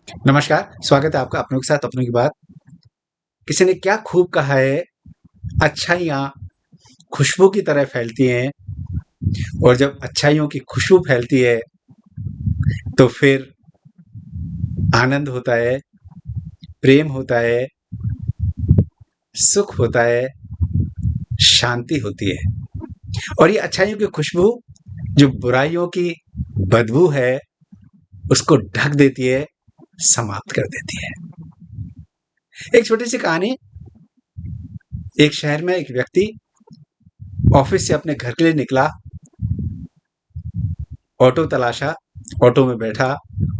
नमस्कार, स्वागत है आपका अपनों के साथ अपनों की बात। किसी ने क्या खूब कहा है, अच्छाइयाँ खुशबू की तरह फैलती हैं और जब अच्छाइयों की खुशबू फैलती है, तो फिर आनंद होता है, प्रेम होता है, सुख होता है, शांति होती है। और ये अच्छाइयों की खुशबू जो बुराइयों की बदबू है, उसको ढक देती है, समाप्त कर देती है। एक छोटी-सी कहानी, एक शहर में एक व्यक्ति ऑफ़िस से अपने घर के लिए निकला, ऑटो तलाशा, ऑटो में बैठा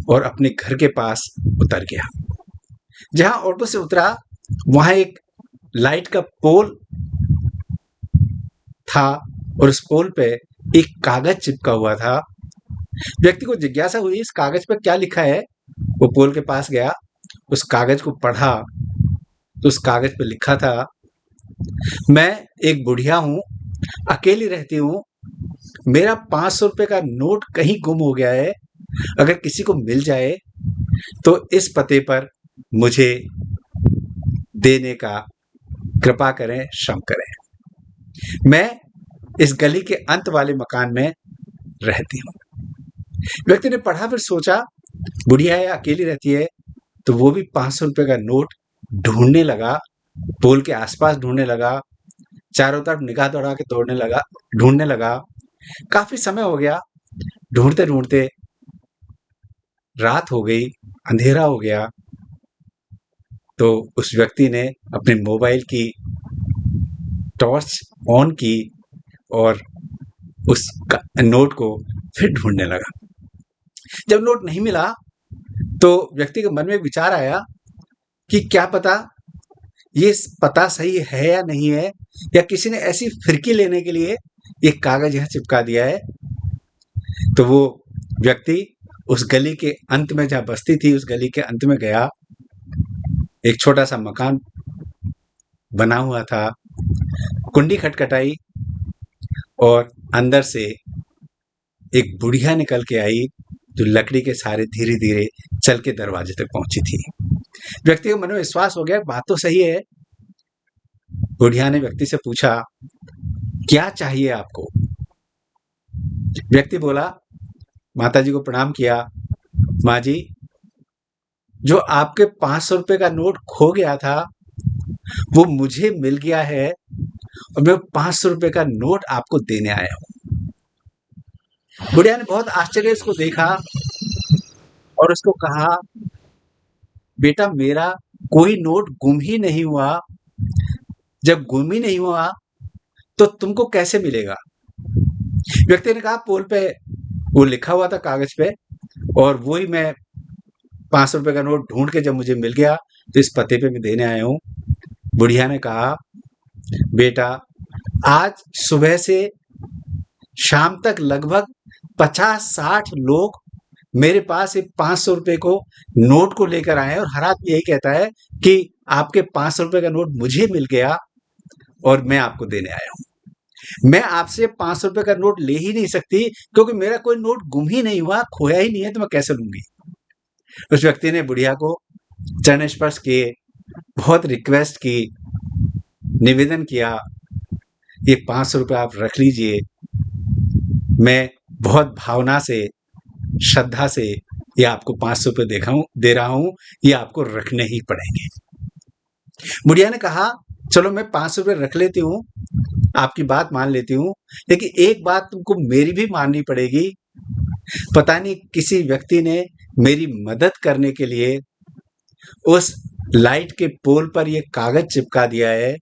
और अपने घर के पास उतर गया। जहाँ ऑटो से उतरा, वहाँ एक लाइट का पोल था और उस पोल पे एक कागज चिपका हुआ था। व्यक्ति को जिज्ञासा हुई इस कागज पे क्या लिखा है? वो पोल के पास गया, उस कागज को पढ़ा, तो उस कागज पे लिखा था, मैं एक बुढ़िया हूँ, अकेली रहती हूँ, मेरा 500 रुपए का नोट कहीं गुम हो गया है, अगर किसी को मिल जाए तो इस पते पर मुझे देने का कृपा करें, क्षम करें। मैं इस गली के अंत वाले मकान में रहती हूँ। व्यक्ति ने पढ़ा, फिर सोचा बुढ़िया है, अकेली रहती है, तो वो भी 500 रुपए का नोट ढूंढने लगा, पोल के आसपास ढूंढने लगा, चारों तरफ निगाह दौड़ा के ढूंढने लगा। काफी समय हो गया, ढूंढते ढूंढते रात हो गई, अंधेरा हो गया। तो उस व्यक्ति ने अपने मोबाइल की टॉर्च ऑन की और उस नोट को फिर ढूंढने लगा। जब नोट नहीं मिला, तो व्यक्ति के मन में विचार आया कि क्या पता ये पता सही है या नहीं है, या किसी ने ऐसी फिरकी लेने के लिए ये कागज यहाँ चिपका दिया है। तो वो व्यक्ति उस गली के अंत में जहाँ बस्ती थी, उस गली के अंत में गया। एक छोटा सा मकान बना हुआ था, कुंडी खटखटाई और अंदर से एक बुढ़िया निकल के आई, जो लकड़ी के सहारे धीरे धीरे चल के दरवाजे तक पहुंची थी। व्यक्ति के मन में विश्वास हो गया, बात तो सही है। बुढ़िया ने व्यक्ति से पूछा, क्या चाहिए आपको? व्यक्ति बोला, माता जी को प्रणाम किया, माँ जी, जो आपके 500 रुपए का नोट खो गया था, वो मुझे मिल गया है और मैं 500 रुपए का नोट आपको देने आया हूँ। बुढ़िया ने बहुत आश्चर्य से उसको देखा और उसको कहा, बेटा मेरा कोई नोट गुम ही नहीं हुआ। जब गुम ही नहीं हुआ तो तुमको कैसे मिलेगा? व्यक्ति ने कहा, पोल पे वो लिखा हुआ था कागज पे, और वही मैं 500 रुपए का नोट ढूंढ के जब मुझे मिल गया तो इस पते पे मैं देने आया हूँ। बुढ़िया ने कहा, बेटा आज सुबह से शाम तक लगभग 50-60 लोग मेरे पास एक 500 रुपए को नोट को लेकर आए हैं और हर आदमी यही कहता है कि आपके 500 रुपए का नोट मुझे मिल गया और मैं आपको देने आया हूँ। मैं आपसे 500 रुपए का नोट ले ही नहीं सकती, क्योंकि मेरा कोई नोट गुम ही नहीं हुआ, खोया ही नहीं है, तो मैं कैसे लूंगी? उस व्यक्ति ने बुढ़िया को चरण स्पर्श किए, बहुत रिक्वेस्ट की, निवेदन किया, ये 500 रुपए आप रख लीजिए, मैं बहुत भावना से, श्रद्धा से ये आपको 500 रुपए दे रहा हूं, ये आपको रखने ही पड़ेंगे। बुढ़िया ने कहा, चलो मैं 500 रुपए रख लेती हूँ, आपकी बात मान लेती हूँ, लेकिन एक बात तुमको मेरी भी माननी पड़ेगी। पता नहीं किसी व्यक्ति ने मेरी मदद करने के लिए उस लाइट के पोल पर ये कागज चिपका दिया है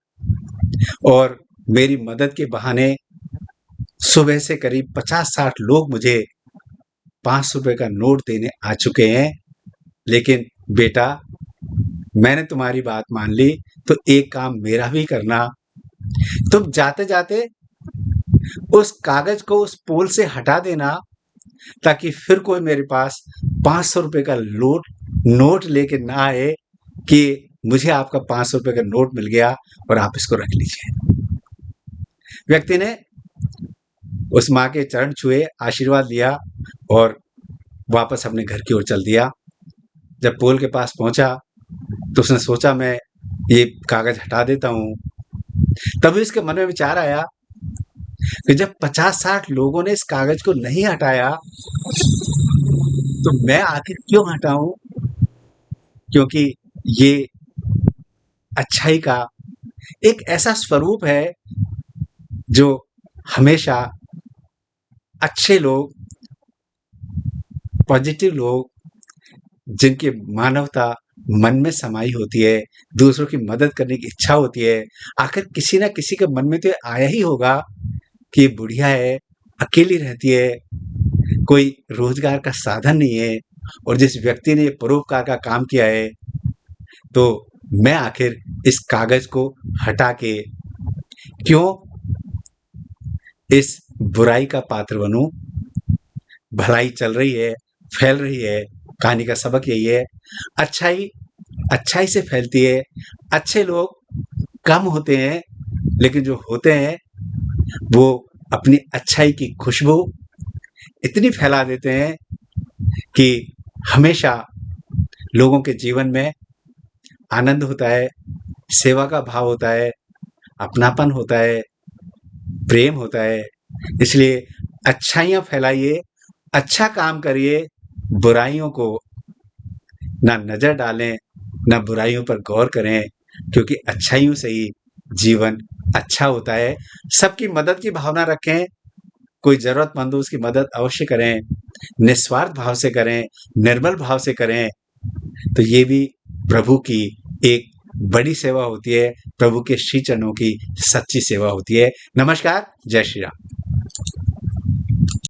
और मेरी मदद के बहाने सुबह से करीब 50-60 लोग मुझे 500 रुपए का नोट देने आ चुके हैं। लेकिन बेटा, मैंने तुम्हारी बात मान ली, तो एक काम मेरा भी करना। तुम जाते जाते उस कागज को उस पोल से हटा देना, ताकि फिर कोई मेरे पास 500 रुपए का नोट लेके ना आए कि मुझे आपका 500 रुपए का नोट मिल गया और आप इसको रख लीजिए। व्यक्ति ने उस माँ के चरण छुए, आशीर्वाद लिया और वापस अपने घर की ओर चल दिया। जब पोल के पास पहुंचा तो उसने सोचा मैं ये कागज हटा देता हूँ। तभी उसके मन में विचार आया कि जब 50-60 लोगों ने इस कागज को नहीं हटाया तो मैं आखिर क्यों हटाऊं? क्योंकि ये अच्छाई का एक ऐसा स्वरूप है जो हमेशा अच्छे लोग, पॉजिटिव लोग, जिनकी मानवता मन में समाई होती है, दूसरों की मदद करने की इच्छा होती है, आखिर किसी ना किसी के मन में तो ये आया ही होगा कि ये बुढ़िया है, अकेली रहती है, कोई रोजगार का साधन नहीं है और जिस व्यक्ति ने ये परोपकार का काम किया है, तो मैं आखिर इस कागज को हटा के क्यों इस बुराई का पात्र बनूं? भलाई चल रही है, फैल रही है। कहानी का सबक यही है, अच्छाई अच्छाई से फैलती है। अच्छे लोग कम होते हैं, लेकिन जो होते हैं वो अपनी अच्छाई की खुशबू इतनी फैला देते हैं कि हमेशा लोगों के जीवन में आनंद होता है, सेवा का भाव होता है, अपनापन होता है, प्रेम होता है। इसलिए अच्छाइयाँ फैलाइए, अच्छा काम करिए, बुराइयों को ना नज़र डालें, ना बुराइयों पर गौर करें, क्योंकि अच्छाइयों से ही जीवन अच्छा होता है। सबकी मदद की भावना रखें, कोई ज़रूरतमंद हो उसकी मदद अवश्य करें, निस्वार्थ भाव से करें, निर्मल भाव से करें, तो ये भी प्रभु की एक बड़ी सेवा होती है, प्रभु के श्री चरणों की सच्ची सेवा होती है। नमस्कार, जय श्री राम।